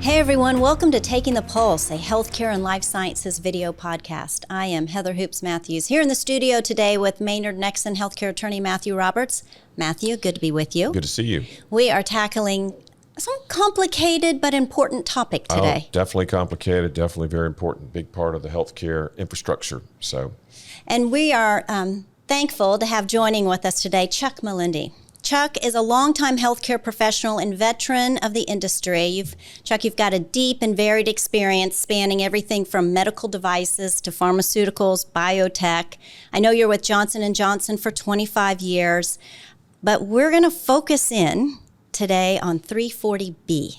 Hey everyone, welcome to Taking the Pulse, a healthcare and life sciences video podcast. I am Heather Hoops Matthews here in the studio today with Maynard Nexon healthcare attorney Matthew Roberts. Matthew, good to be with you. Good to see you. We are tackling some complicated but important topic today. Oh, definitely complicated, definitely very important, big part of the healthcare infrastructure. And we are thankful to have joining with us today Chuck Melendi. Chuck is a longtime healthcare professional and veteran of the industry. Chuck, you've got a deep and varied experience spanning everything from medical devices to pharmaceuticals, biotech. I know you're with Johnson & Johnson for 25 years, but we're going to focus in today on 340B,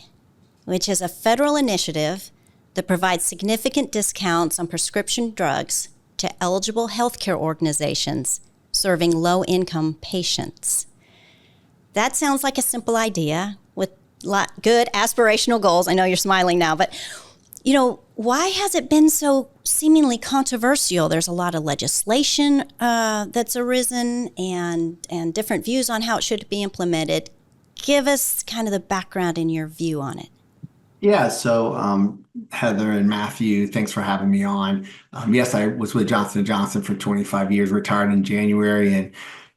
which is a federal initiative that provides significant discounts on prescription drugs to eligible healthcare organizations serving low-income patients. That sounds like a simple idea with good aspirational goals. I know you're smiling now, but why has it been so seemingly controversial? There's a lot of legislation that's arisen and different views on how it should be implemented. Give us kind of the background and your view on it. Yeah, so Heather and Matthew, thanks for having me on. Yes, I was with Johnson & Johnson for 25 years, retired in January, and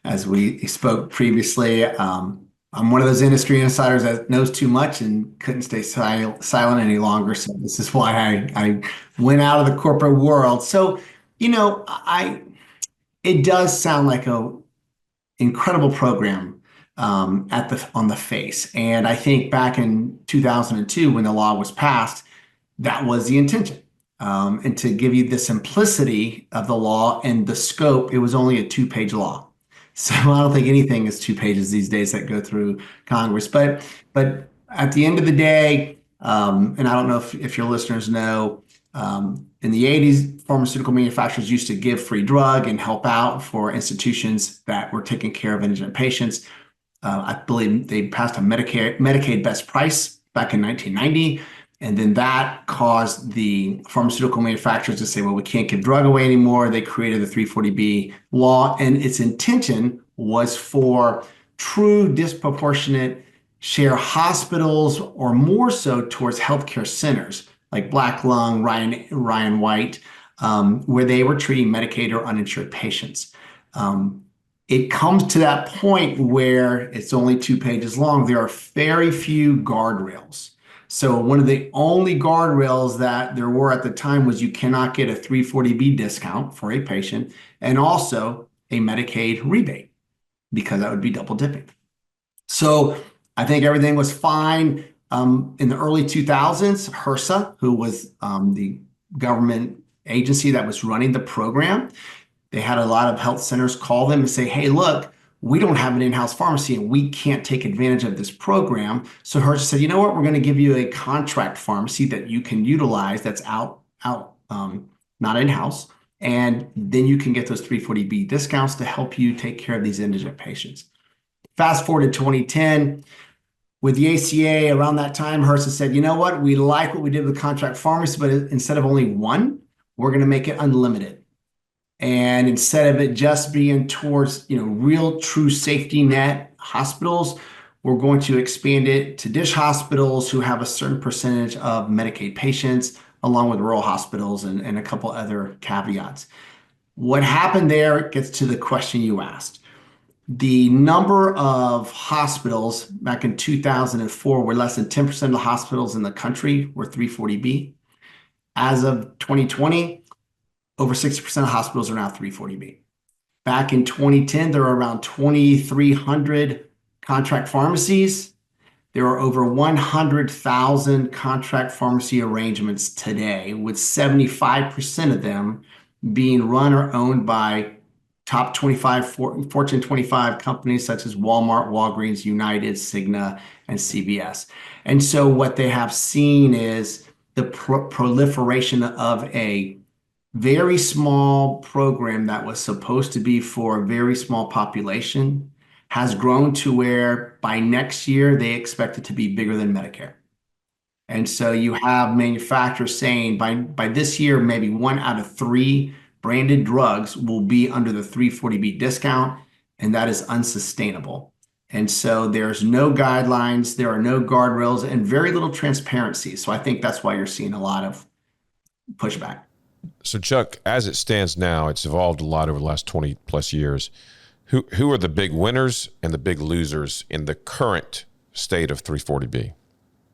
as we spoke previously, I'm one of those industry insiders that knows too much and couldn't stay silent any longer. So this is why I went out of the corporate world. So, it does sound like an incredible program on the face. And I think back in 2002, when the law was passed, that was the intention. And to give you the simplicity of the law and the scope, it was only a 2-page law. So I don't think anything is 2 pages these days that go through Congress. But at the end of the day, and I don't know if your listeners know, in the 80s, pharmaceutical manufacturers used to give free drug and help out for institutions that were taking care of indigent patients. I believe they passed a Medicaid best price back in 1990. And then that caused the pharmaceutical manufacturers to say, well, we can't give drug away anymore. They created the 340B law, and its intention was for true disproportionate share hospitals, or more so towards healthcare centers like Black Lung, Ryan White, where they were treating Medicaid or uninsured patients. It comes to that point where it's only 2 pages long. There are very few guardrails. So one of the only guardrails that there were at the time was you cannot get a 340B discount for a patient and also a Medicaid rebate, because that would be double dipping. So I think everything was fine. In the early 2000s, HRSA, who was the government agency that was running the program, they had a lot of health centers call them and say, hey, look, we don't have an in-house pharmacy and we can't take advantage of this program. So HRSA said, you know what, we're going to give you a contract pharmacy that you can utilize that's out, not in-house. And then you can get those 340B discounts to help you take care of these indigent patients. Fast forward to 2010, with the ACA around that time, HRSA said, you know what, we like what we did with contract pharmacy, but instead of only one, we're going to make it unlimited. And instead of it just being towards, real true safety net hospitals, we're going to expand it to DSH hospitals who have a certain percentage of Medicaid patients, along with rural hospitals and a couple other caveats. What happened there gets to the question you asked. The number of hospitals back in 2004 were less than 10% of the hospitals in the country were 340B. As of 2020, over 60% of hospitals are now 340B. Back in 2010, there were around 2,300 contract pharmacies. There are over 100,000 contract pharmacy arrangements today, with 75% of them being run or owned by top 25 Fortune 25 companies such as Walmart, Walgreens, United, Cigna, and CVS. And so what they have seen is the proliferation of a very small program that was supposed to be for a very small population has grown to where by next year they expect it to be bigger than Medicare. And so you have manufacturers saying by this year, maybe 1 out of 3 branded drugs will be under the 340B discount, and that is unsustainable. And so there's no guidelines, there are no guardrails, and very little transparency. So I think that's why you're seeing a lot of pushback. So, Chuck, as it stands now, it's evolved a lot over the last 20 plus years. Who are the big winners and the big losers in the current state of 340B?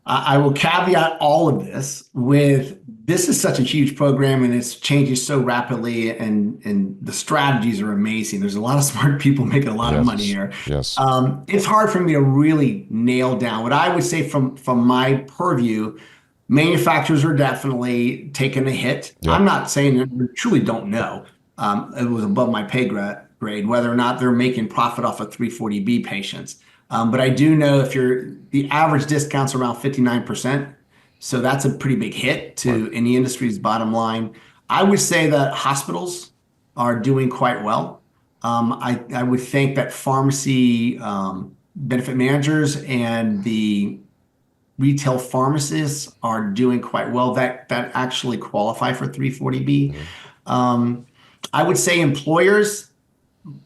I will caveat all of this with this is such a huge program and it's changing so rapidly, and the strategies are amazing. There's a lot of smart people making a lot of money here. Yes. It's hard for me to really nail down. What I would say from my purview, manufacturers are definitely taking a hit. Yep. I'm not saying that we truly don't know. It was above my pay grade whether or not they're making profit off of 340B patients. But I do know if the average discount's around 59%. So that's a pretty big hit to any industry's bottom line. I would say that hospitals are doing quite well. I would think that pharmacy benefit managers and the retail pharmacists are doing quite well that actually qualify for 340B. I would say employers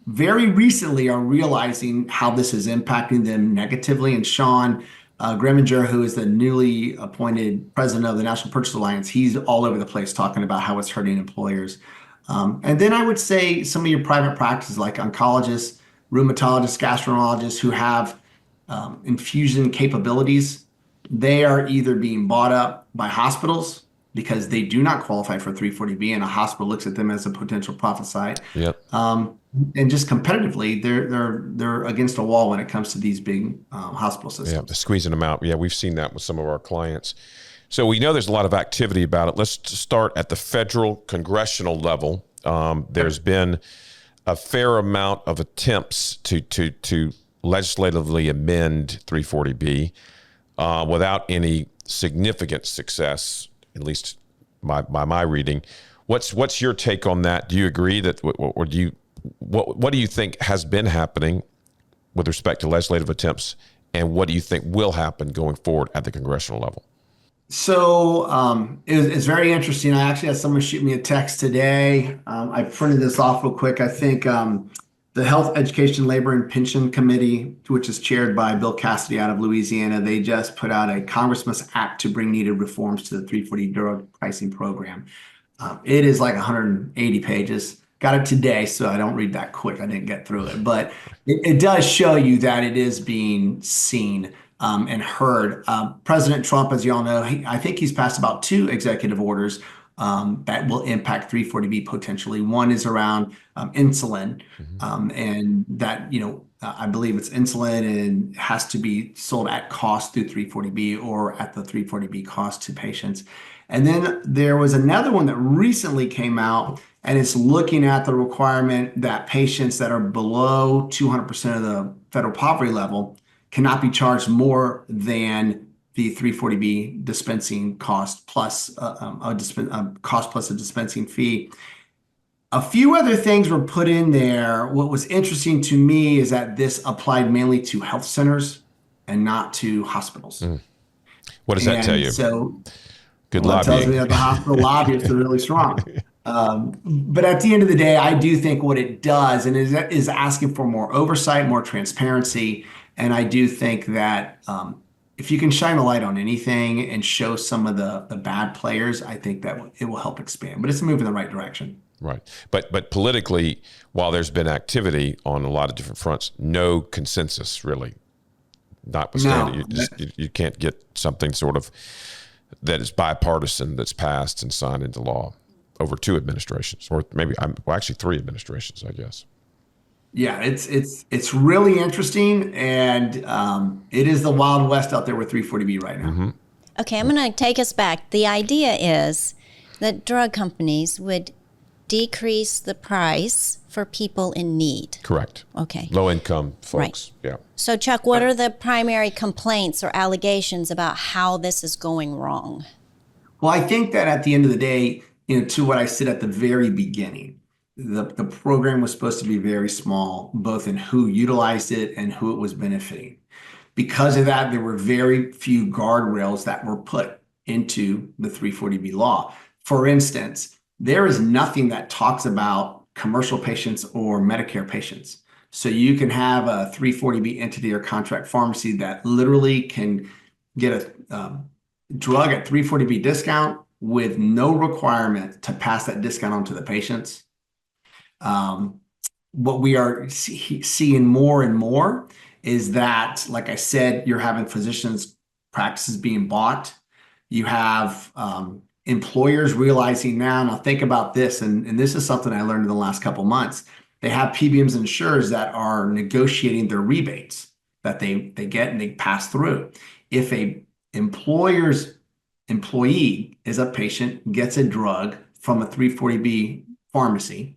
very recently are realizing how this is impacting them negatively. And Sean Greminger, who is the newly appointed president of the National Purchase Alliance, he's all over the place talking about how it's hurting employers. And then I would say some of your private practices like oncologists, rheumatologists, gastroenterologists who have infusion capabilities, they are either being bought up by hospitals because they do not qualify for 340B and a hospital looks at them as a potential profit site. Yep. And just competitively, they're against a wall when it comes to these big hospital systems. Yeah, they're squeezing them out. Yeah, we've seen that with some of our clients. So we know there's a lot of activity about it. Let's start at the federal congressional level. There's been a fair amount of attempts to legislatively amend 340B without any significant success, at least by my reading. What's your take on that? Do you agree that, or do you? What do you think has been happening with respect to legislative attempts, and what do you think will happen going forward at the congressional level? So it's very interesting. I actually had someone shoot me a text today. I printed this off real quick. I think the Health, Education, Labor, and Pension Committee, which is chaired by Bill Cassidy out of Louisiana, they just put out a Congress Must Act to bring needed reforms to the 340 drug pricing program. It is like 180 pages. Got it today, so I don't read that quick. I didn't get through it, but it does show you that it is being seen and heard. President Trump, as you all know, I think he's passed about 2 executive orders that will impact 340B potentially. One is around insulin, and that, I believe it's insulin and has to be sold at cost through 340B or at the 340B cost to patients. And then there was another one that recently came out, and it's looking at the requirement that patients that are below 200% of the federal poverty level cannot be charged more than the 340B dispensing cost plus a cost plus a dispensing fee. A few other things were put in there. What was interesting to me is that this applied mainly to health centers and not to hospitals. What does that tell you? So, good lobbying. It tells me that the hospital lobbyists are really strong. But at the end of the day, I do think what it does and is asking for more oversight, more transparency. And I do think that if you can shine a light on anything and show some of the bad players, I think that it will help expand. But it's a move in the right direction. Right. But politically, while there's been activity on a lot of different fronts, no consensus really. Notwithstanding, you can't get something sort of that is bipartisan that's passed and signed into law over 2 administrations, or maybe actually 3 administrations, I guess. Yeah, it's really interesting, and it is the Wild West out there with 340B right now. Okay, I'm going to take us back. The idea is that drug companies would decrease the price for people in need. Correct. Okay. Low income folks. Right. Yeah. So, Chuck, what are the primary complaints or allegations about how this is going wrong? Well, I think that at the end of the day, to what I said at the very beginning, the program was supposed to be very small, both in who utilized it and who it was benefiting. Because of that, there were very few guardrails that were put into the 340B law. For instance, there is nothing that talks about commercial patients or Medicare patients. So you can have a 340B entity or contract pharmacy that literally can get a drug at 340B discount with no requirement to pass that discount on to the patients. What we are seeing more and more is that, like I said, you're having physicians' practices being bought. You have employers realizing now think about this, and this is something I learned in the last couple of months. They have PBMs and insurers that are negotiating their rebates that they get and they pass through. If a employer's employee is a patient, gets a drug from a 340B pharmacy,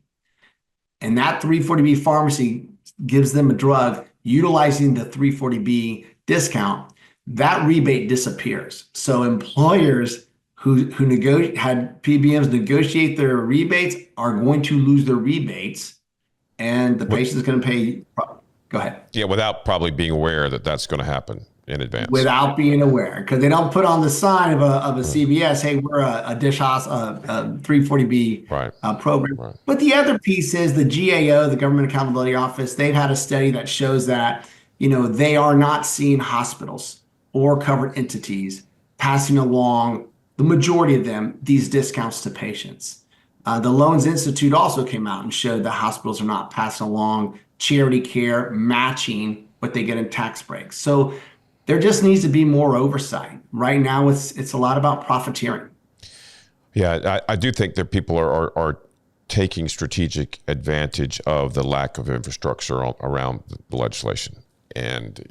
and that 340B pharmacy gives them a drug utilizing the 340B discount, that rebate disappears. So employers who had PBMs negotiate their rebates are going to lose their rebates, and the patient is going to pay. Go ahead. Yeah, without probably being aware that that's going to happen in advance. Without being aware, because they don't put on the sign of a CVS, hey, we're a dish hospital, a 340B program. Right. But the other piece is the GAO, the Government Accountability Office. They've had a study that shows that they are not seeing hospitals or covered entities passing along, the majority of them, these discounts to patients. The Loans Institute also came out and showed that hospitals are not passing along charity care matching what they get in tax breaks. So there just needs to be more oversight. Right now, it's a lot about profiteering. Yeah, I do think that people are taking strategic advantage of the lack of infrastructure around the legislation. And,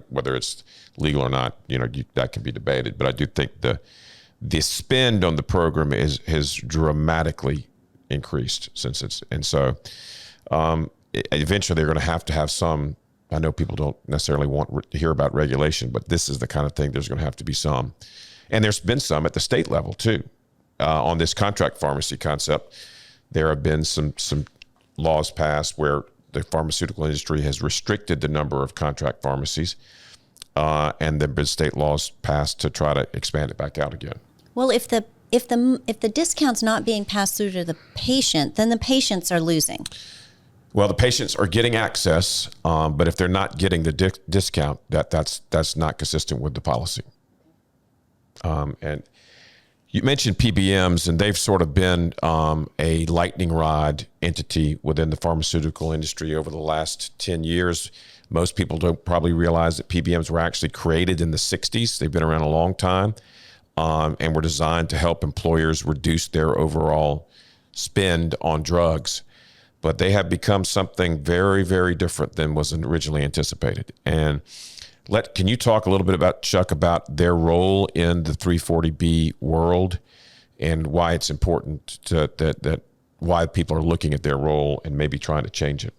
whether it's legal or not, that can be debated. But I do think the spend on the program has dramatically increased since so eventually they're going to have some. I know people don't necessarily want to hear about regulation, but this is the kind of thing there's going to have to be some. And there's been some at the state level too. On this contract pharmacy concept, there have been some laws passed where the pharmaceutical industry has restricted the number of contract pharmacies, and there have been state laws passed to try to expand it back out again. Well, if the discount's not being passed through to the patient, then the patients are losing. Well, the patients are getting access, but if they're not getting the discount, that's not consistent with the policy. And you mentioned PBMs, and they've sort of been a lightning rod entity within the pharmaceutical industry over the last 10 years. Most people don't probably realize that PBMs were actually created in the 60s. They've been around a long time, and were designed to help employers reduce their overall spend on drugs. But they have become something very, very different than was originally anticipated. And can you talk a little bit about, Chuck, about their role in the 340B world and why it's important that why people are looking at their role and maybe trying to change it?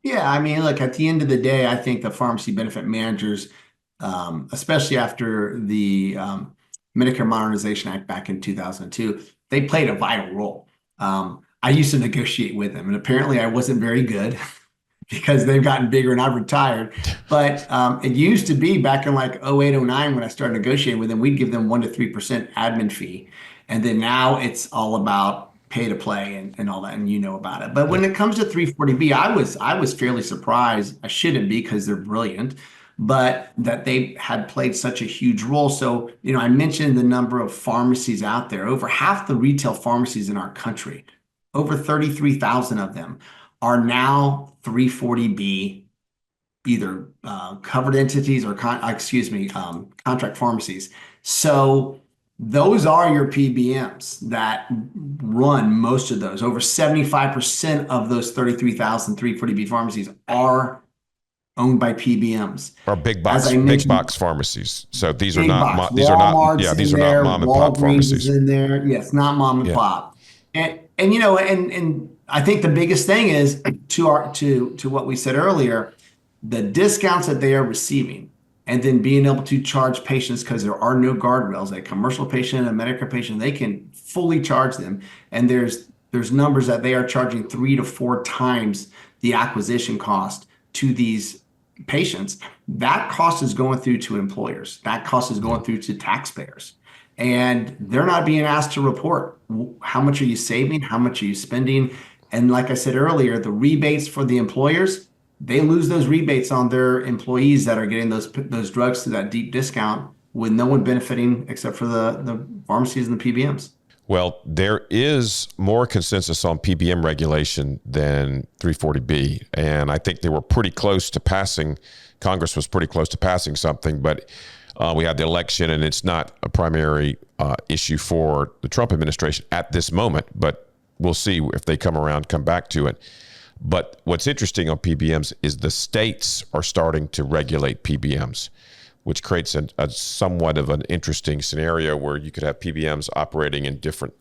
Yeah, I mean, look, at the end of the day, I think the pharmacy benefit managers, especially after the Medicare Modernization Act back in 2002, they played a vital role. I used to negotiate with them, and apparently I wasn't very good because they've gotten bigger and I've retired. But it used to be back in like 08, 09 when I started negotiating with them, we'd give them 1% to 3% admin fee. And then now it's all about pay to play and all that, and about it. But when it comes to 340B, I was fairly surprised. I shouldn't be because they're brilliant, but that they had played such a huge role. So, I mentioned the number of pharmacies out there. Over half the retail pharmacies in our country, over 33,000 of them, are now 340B, either covered entities or contract pharmacies. So those are your PBMs that run most of those. Over 75% of those 33,000 340B pharmacies are owned by PBMs. Or big box pharmacies. So these are not these are not mom and pop pharmacies. In there. Yes, not mom and pop. And I think the biggest thing is to what we said earlier, the discounts that they are receiving, and then being able to charge patients because there are no guardrails. A commercial patient, a Medicare patient, they can fully charge them. And there's numbers that they are charging 3 to 4 times the acquisition cost to these patients. That cost is going through to employers. That cost is going through to taxpayers. And they're not being asked to report how much are you saving, how much are you spending. And like I said earlier, the rebates for the employers, they lose those rebates on their employees that are getting those drugs through that deep discount with no one benefiting except for the pharmacies and the PBMs. Well, there is more consensus on PBM regulation than 340B, and I think they were pretty close to passing. Congress was pretty close to passing something, but we had the election, and it's not a primary issue for the Trump administration at this moment, but we'll see if they come back to it. But what's interesting on PBMs is the states are starting to regulate PBMs, which creates a somewhat of an interesting scenario where you could have PBMs operating in different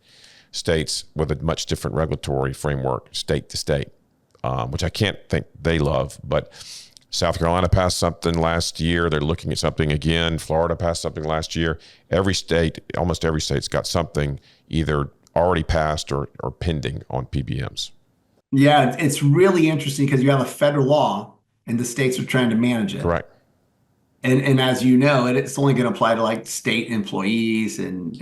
states with a much different regulatory framework, state to state, which I can't think they love. But South Carolina passed something last year. They're looking at something again. Florida passed something last year. Every state, almost every state's got something either already passed or pending on PBMs. Yeah, it's really interesting because you have a federal law and the states are trying to manage it. Correct. And as you know, it's only going to apply to like state employees and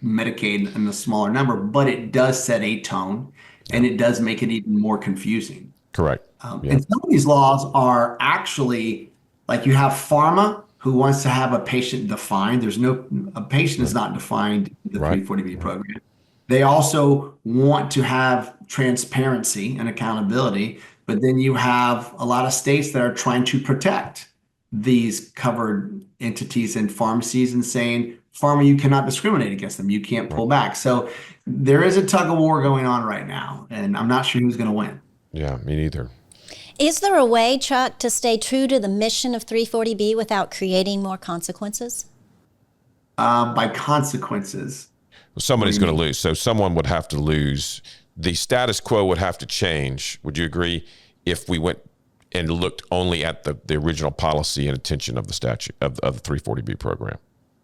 Medicaid in a smaller number, but it does set a tone and it does make it even more confusing. Correct. And some of these laws are actually like you have pharma who wants to have a patient defined. A patient is not defined in the 340B program. They also want to have transparency and accountability, but then you have a lot of states that are trying to protect these covered entities and pharmacies and saying, pharma, you cannot discriminate against them. You can't pull back. So there is a tug of war going on right now, and I'm not sure who's going to win. Yeah, me neither. Is there a way, Chuck, to stay true to the mission of 340B without creating more consequences? By consequences. Somebody's going to lose. So someone would have to lose. The status quo would have to change. Would you agree if we went and looked only at the original policy and intention of the statute of the 340B program?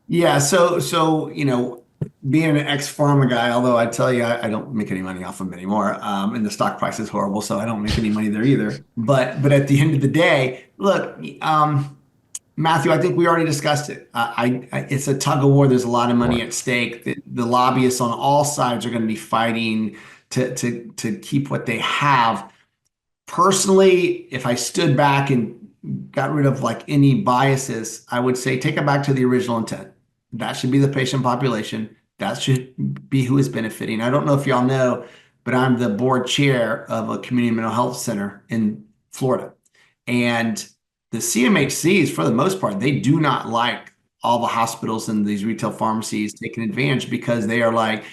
Yeah. So being an ex-pharma guy, although I tell you, I don't make any money off them anymore, and the stock price is horrible, so I don't make any money there either. But at the end of the day, look, Matthew, I think we already discussed it. It's a tug of war. There's a lot of money at stake. The lobbyists on all sides are going to be fighting to keep what they have. Personally, if I stood back and got rid of like any biases, I would say take it back to the original intent. That should be the patient population. That should be who is benefiting. I don't know if y'all know, but I'm the board chair of a community mental health center in Florida. And the CMHCs, for the most part, they do not like all the hospitals and these retail pharmacies taking advantage because they are like,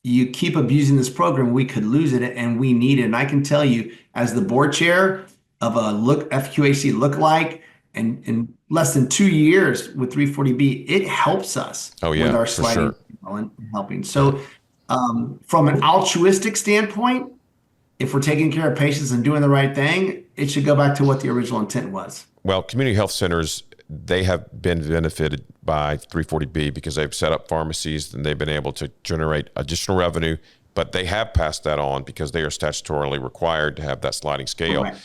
you keep abusing this program, we could lose it and we need it. And I can tell you, as the board chair of a FQHC lookalike, and in less than 2 years with 340B, it helps us with our sliding and helping. So from an altruistic standpoint, if we're taking care of patients and doing the right thing, it should go back to what the original intent was. Well, community health centers, they have been benefited by 340B because they've set up pharmacies and they've been able to generate additional revenue, but they have passed that on because they are statutorily required to have that sliding scale. Right.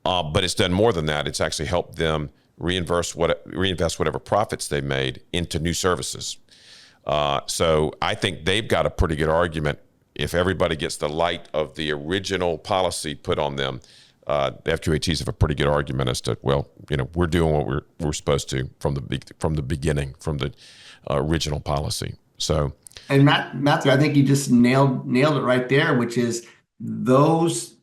But it's done more than that. It's actually helped them reinvest whatever profits they made into new services. So I think they've got a pretty good argument. If everybody gets the light of the original policy put on them, the FQHCs have a pretty good argument as to, well, we're doing what we're supposed to from the beginning, from the original policy. So, and Matthew, I think you just nailed it right there, which is those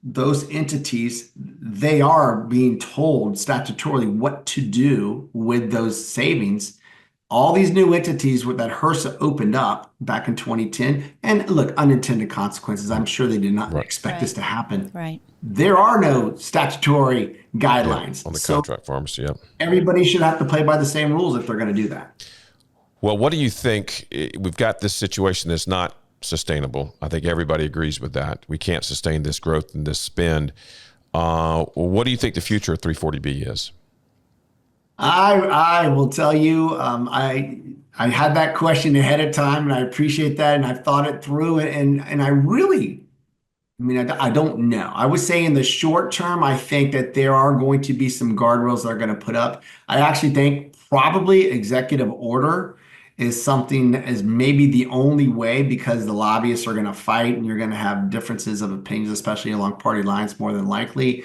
entities, they are being told statutorily what to do with those savings. All these new entities that HRSA opened up back in 2010, and look, unintended consequences. I'm sure they did not expect this to happen. Right. There are no statutory guidelines on the contract pharmacy. Yep. Everybody should have to play by the same rules if they're going to do that. Well, what do you think? We've got this situation that's not sustainable. I think everybody agrees with that. We can't sustain this growth and this spend. What do you think the future of 340B is? I will tell you, I had that question ahead of time, and I appreciate that, and I've thought it through, and I really, I don't know. I would say in the short term, I think that there are going to be some guardrails that are going to put up. I actually think probably executive order is something that is maybe the only way, because the lobbyists are going to fight and you're going to have differences of opinions, especially along party lines, more than likely.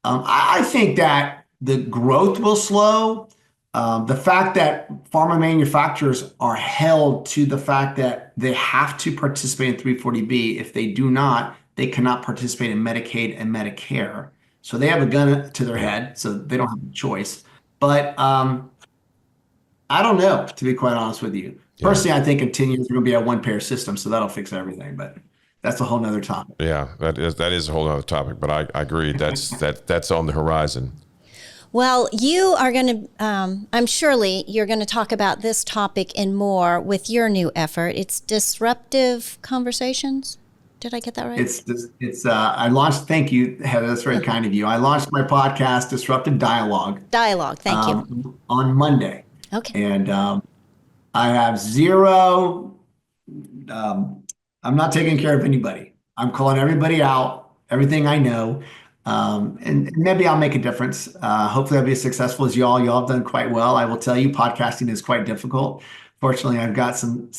I think that the growth will slow. The fact that pharma manufacturers are held to the fact that they have to participate in 340B. If they do not, they cannot participate in Medicaid and Medicare. So they have a gun to their head, so they don't have a choice. But I don't know, to be quite honest with you. Yeah. Personally, I think in 10 years, we're going to be a one-payer system, so that'll fix everything. But that's a whole nother topic. Yeah, that is a whole other topic, but I agree that's on the horizon. Well, you are going to, you're going to talk about this topic and more with your new effort. It's Disruptive Conversations. Did I get that right? I launched, thank you, Heather, that's very kind of you. I launched my podcast, Disruptive Dialogue. Thank you. On Monday. Okay. And I have zero, I'm not taking care of anybody. I'm calling everybody out, everything I know. And maybe I'll make a difference. Hopefully I'll be as successful as y'all. Y'all have done quite well. I will tell you, podcasting is quite difficult. Fortunately, I've got some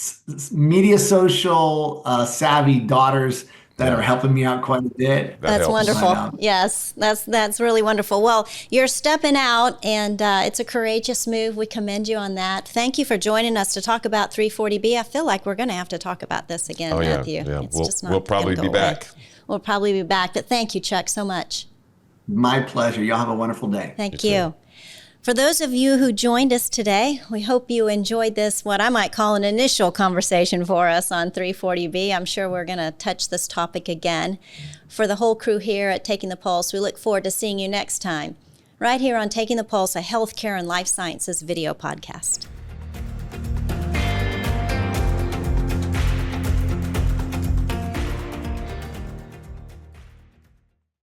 media social savvy daughters that are helping me out quite a bit. That's wonderful. Yes, that's really wonderful. Well, you're stepping out, and it's a courageous move. We commend you on that. Thank you for joining us to talk about 340B. I feel like we're going to have to talk about this again, Matthew. Yeah. It's just not we'll probably be back. We'll probably be back. But thank you, Chuck, so much. My pleasure. Y'all have a wonderful day. Thank you. For those of you who joined us today, we hope you enjoyed this, what I might call an initial conversation for us on 340B. I'm sure we're going to touch this topic again. For the whole crew here at Taking the Pulse, we look forward to seeing you next time, right here on Taking the Pulse, a healthcare and life sciences video podcast.